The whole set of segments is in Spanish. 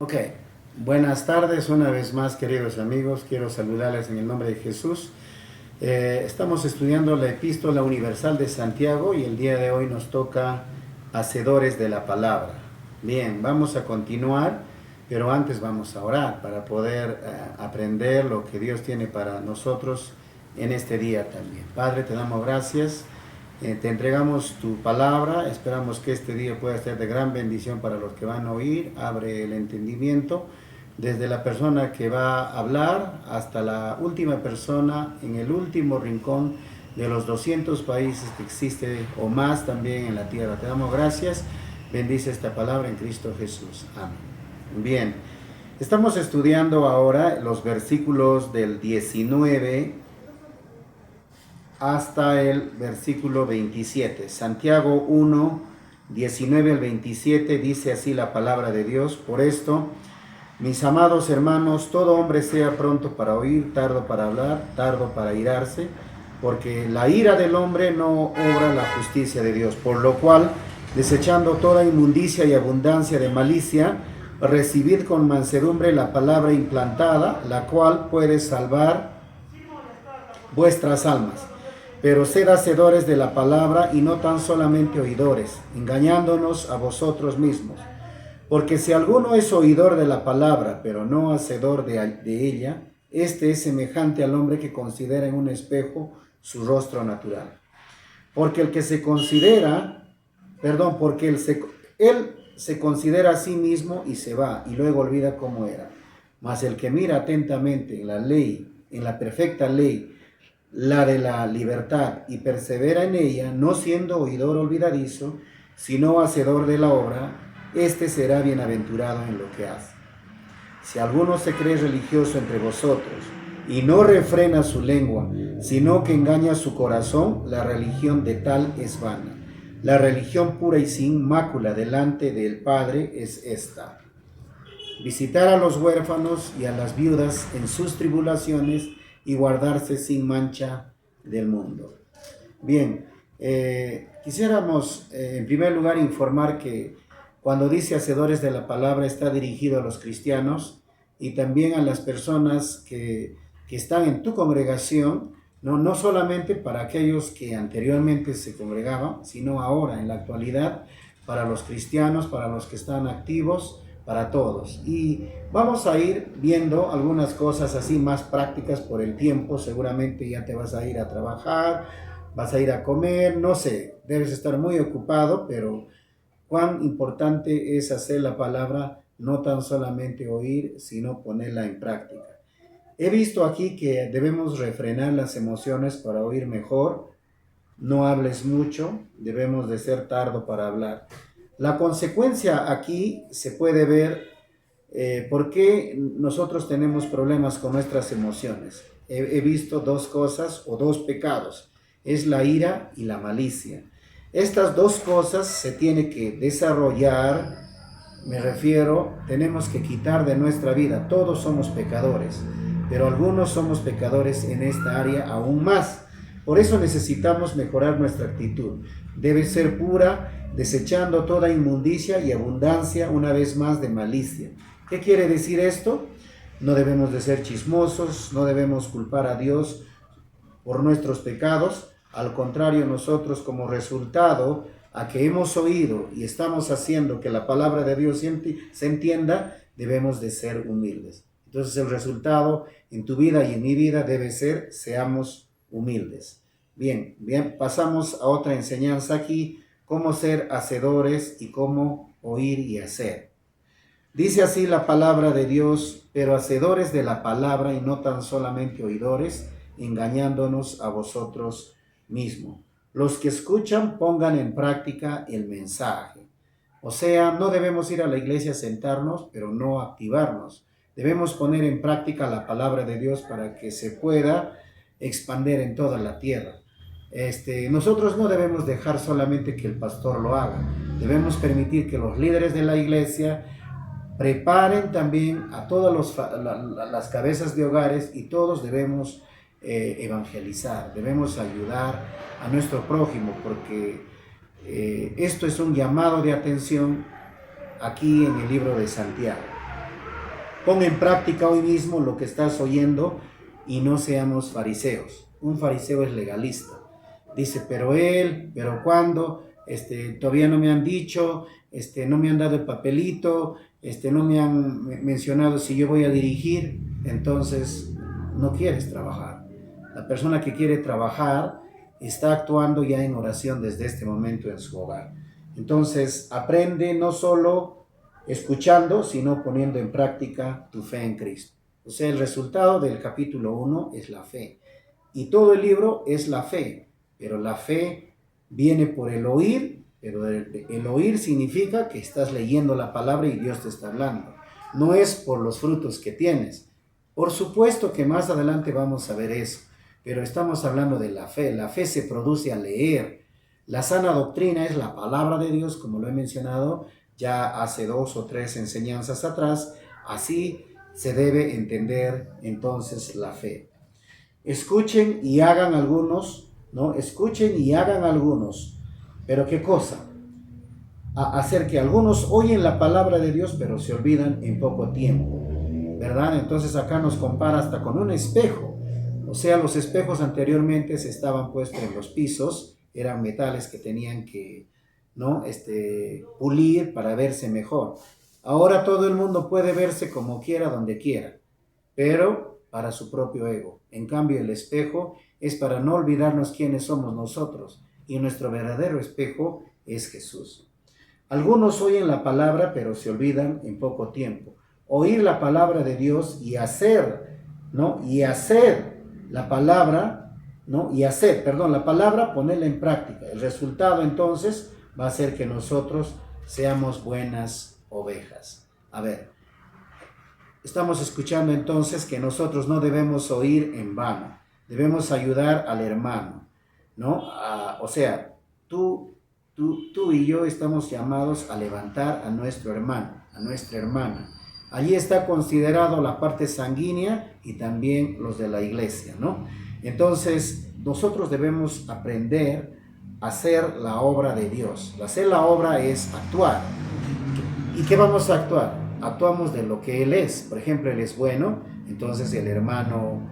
Ok, buenas tardes una vez más, queridos amigos. Quiero saludarles en el nombre de Jesús. Estamos estudiando la Epístola Universal de Santiago y el día de hoy nos toca hacedores de la palabra. Bien, vamos a continuar, pero antes vamos a orar para poder aprender lo que Dios tiene para nosotros en este día también. Padre, te damos gracias. Te entregamos tu palabra, esperamos que este día pueda ser de gran bendición para los que van a oír. Abre el entendimiento desde la persona que va a hablar hasta la última persona en el último rincón de los 200 países que existe o más también en la tierra. Te damos gracias, bendice esta palabra en Cristo Jesús. Amén. Bien, estamos estudiando ahora los versículos del 19 hasta el versículo 27. Santiago 1, 19 al 27 dice así la palabra de Dios. Por esto, mis amados hermanos, todo hombre sea pronto para oír, tardo para hablar, tardo para airarse, porque la ira del hombre no obra la justicia de Dios. Por lo cual, desechando toda inmundicia y abundancia de malicia, recibid con mansedumbre la palabra implantada, la cual puede salvar vuestras almas. Pero sed hacedores de la palabra y no tan solamente oidores, engañándonos a vosotros mismos. Porque si alguno es oidor de la palabra, pero no hacedor de ella, este es semejante al hombre que considera en un espejo su rostro natural. Porque el que se considera, él se considera a sí mismo y se va, y luego olvida cómo era. Mas el que mira atentamente en la ley, en la perfecta ley, la de la libertad, y persevera en ella, no siendo oidor olvidadizo, sino hacedor de la obra, éste será bienaventurado en lo que hace. Si alguno se cree religioso entre vosotros, y no refrena su lengua, sino que engaña su corazón, la religión de tal es vana. La religión pura y sin mácula delante del Padre es esta: visitar a los huérfanos y a las viudas en sus tribulaciones, y guardarse sin mancha del mundo. Bien, quisiéramos en primer lugar informar que cuando dice hacedores de la palabra está dirigido a los cristianos y también a las personas que están en tu congregación, no solamente para aquellos que anteriormente se congregaban, sino ahora en la actualidad para los cristianos, para los que están activos, para todos. Y vamos a ir viendo algunas cosas así más prácticas por el tiempo. Seguramente ya te vas a ir a trabajar, vas a ir a comer, no sé, debes estar muy ocupado, pero cuán importante es hacer la palabra, no tan solamente oír, sino ponerla en práctica. He visto aquí que debemos refrenar las emociones para oír mejor. No hables mucho, debemos de ser tardo para hablar. La consecuencia aquí se puede ver por qué nosotros tenemos problemas con nuestras emociones. He visto dos cosas o dos pecados, es la ira y la malicia. Estas dos cosas se tienen que desarrollar, me refiero, tenemos que quitar de nuestra vida. Todos somos pecadores, pero algunos somos pecadores en esta área aún más. Por eso necesitamos mejorar nuestra actitud. Debe ser pura, desechando toda inmundicia y abundancia una vez más de malicia. ¿Qué quiere decir esto? No debemos de ser chismosos, no debemos culpar a Dios por nuestros pecados. Al contrario, nosotros como resultado a que hemos oído y estamos haciendo que la palabra de Dios se entienda, debemos de ser humildes. Entonces el resultado en tu vida y en mi vida debe ser, seamos humildes. Bien, pasamos a otra enseñanza aquí, cómo ser hacedores y cómo oír y hacer. Dice así la palabra de Dios: pero hacedores de la palabra y no tan solamente oidores, engañándonos a vosotros mismos. Los que escuchan pongan en práctica el mensaje. O sea, no debemos ir a la iglesia a sentarnos, pero no activarnos. Debemos poner en práctica la palabra de Dios para que se pueda expandir en toda la tierra. Nosotros no debemos dejar solamente que el pastor lo haga. Debemos permitir que los líderes de la iglesia preparen también a todas las cabezas de hogares, y todos debemos evangelizar, debemos ayudar a nuestro prójimo, porque esto es un llamado de atención aquí en el libro de Santiago. Pon en práctica hoy mismo lo que estás oyendo y no seamos fariseos. Un fariseo es legalista. Dice, pero ¿cuándo? Todavía no me han dicho, no me han dado el papelito, no me han mencionado si yo voy a dirigir, entonces no quieres trabajar. La persona que quiere trabajar está actuando ya en oración desde este momento en su hogar. Entonces aprende no solo escuchando, sino poniendo en práctica tu fe en Cristo. O sea, el resultado del capítulo 1 es la fe. Y todo el libro es la fe, pero la fe viene por el oír, pero el oír significa que estás leyendo la palabra y Dios te está hablando. No es por los frutos que tienes. Por supuesto que más adelante vamos a ver eso, pero estamos hablando de la fe. La fe se produce al leer. La sana doctrina es la palabra de Dios, como lo he mencionado ya hace 2 o 3 enseñanzas atrás. Así se debe entender entonces la fe. Escuchen y hagan algunos, ¿no? Escuchen y hagan algunos. ¿Pero qué cosa? Hacer que algunos oyen la palabra de Dios, pero se olvidan en poco tiempo, ¿verdad? Entonces acá nos compara hasta con un espejo. O sea, los espejos anteriormente se estaban puestos en los pisos, eran metales que tenían que, ¿no? Pulir para verse mejor. Ahora todo el mundo puede verse como quiera, donde quiera, pero para su propio ego. En cambio, el espejo es para no olvidarnos quiénes somos nosotros, y nuestro verdadero espejo es Jesús. Algunos oyen la palabra, pero se olvidan en poco tiempo. Oír la palabra de Dios y hacer, ¿no? Y hacer la palabra, ¿no? Y hacer, perdón, la palabra, ponerla en práctica. El resultado entonces va a ser que nosotros seamos buenas ovejas. A ver, estamos escuchando entonces que nosotros no debemos oír en vano. Debemos ayudar al hermano, ¿no? O sea, tú y yo estamos llamados a levantar a nuestro hermano, a nuestra hermana. Allí está considerado la parte sanguínea y también los de la iglesia, ¿no? Entonces, nosotros debemos aprender a hacer la obra de Dios. Hacer la obra es actuar. ¿Y qué vamos a actuar? Actuamos de lo que Él es. Por ejemplo, Él es bueno, entonces el hermano,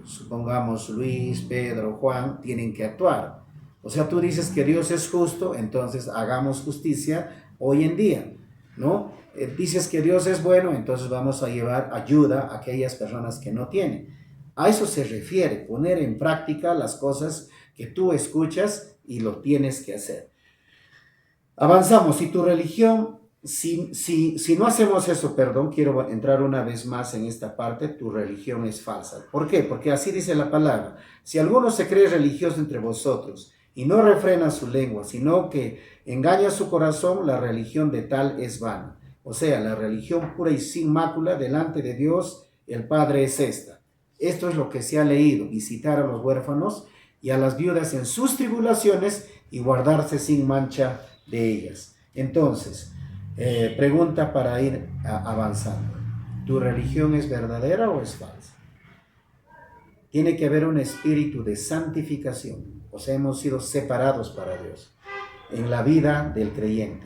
supongamos Luis, Pedro, Juan, tienen que actuar. O sea, tú dices que Dios es justo, entonces hagamos justicia hoy en día, ¿no? Dices que Dios es bueno, entonces vamos a llevar ayuda a aquellas personas que no tienen. A eso se refiere, poner en práctica las cosas que tú escuchas y lo tienes que hacer. Avanzamos. Si tu religión, si no hacemos eso, perdón, quiero entrar una vez más en esta parte, tu religión es falsa. ¿Por qué? Porque así dice la palabra. Si alguno se cree religioso entre vosotros y no refrena su lengua, sino que engaña su corazón, la religión de tal es vana. O sea, la religión pura y sin mácula delante de Dios, el Padre, es esta. Esto es lo que se ha leído: visitar a los huérfanos y a las viudas en sus tribulaciones y guardarse sin mancha de ellas. Entonces, pregunta para ir avanzando. ¿Tu religión es verdadera o es falsa? Tiene que haber un espíritu de santificación. O sea, hemos sido separados para Dios en la vida del creyente.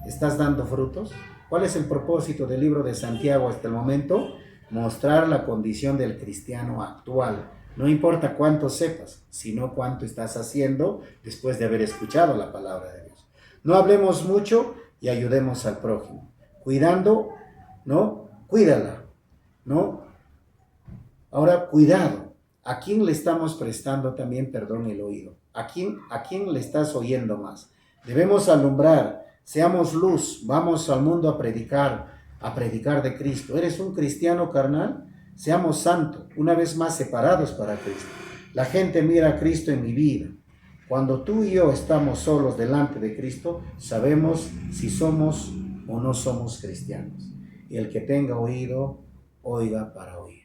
¿Estás dando frutos? ¿Cuál es el propósito del libro de Santiago hasta el momento? Mostrar la condición del cristiano actual. No importa cuánto sepas, sino cuánto estás haciendo después de haber escuchado la palabra de Dios. No hablemos mucho y ayudemos al prójimo. Cuidando, ¿no? Cuídala, ¿no? Ahora, cuidado. ¿A quién le estamos prestando también, perdón, el oído? ¿A quién le estás oyendo más? Debemos alumbrar, seamos luz, vamos al mundo a predicar de Cristo. ¿Eres un cristiano carnal? Seamos santos, una vez más separados para Cristo. La gente mira a Cristo en mi vida. Cuando tú y yo estamos solos delante de Cristo, sabemos si somos o no somos cristianos. Y el que tenga oído, oiga para oír.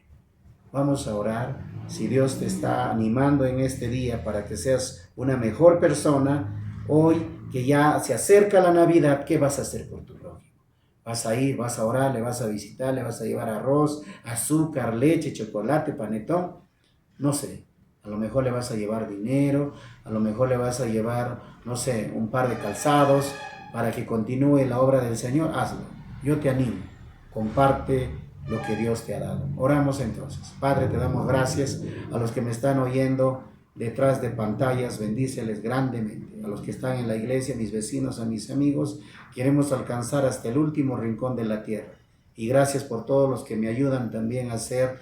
Vamos a orar. Si Dios te está animando en este día para que seas una mejor persona, hoy que ya se acerca la Navidad, ¿qué vas a hacer por tu prójimo? Vas a ir, vas a orar, le vas a visitar, le vas a llevar arroz, azúcar, leche, chocolate, panetón, no sé. A lo mejor le vas a llevar dinero, a lo mejor le vas a llevar, no sé, un par de calzados para que continúe la obra del Señor. Hazlo. Yo te animo. comparte lo que Dios te ha dado. Oramos entonces. Padre, te damos gracias a los que me están oyendo detrás de pantallas, bendíceles grandemente. A los que están en la iglesia, mis vecinos, a mis amigos, queremos alcanzar hasta el último rincón de la tierra. Y gracias por todos los que me ayudan también a hacer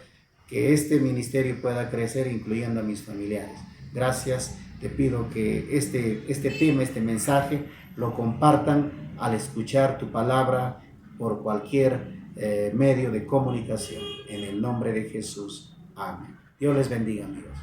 que este ministerio pueda crecer, incluyendo a mis familiares. Gracias, te pido que este tema, este mensaje, lo compartan al escuchar tu palabra por cualquier medio de comunicación. En el nombre de Jesús. Amén. Dios les bendiga, amigos.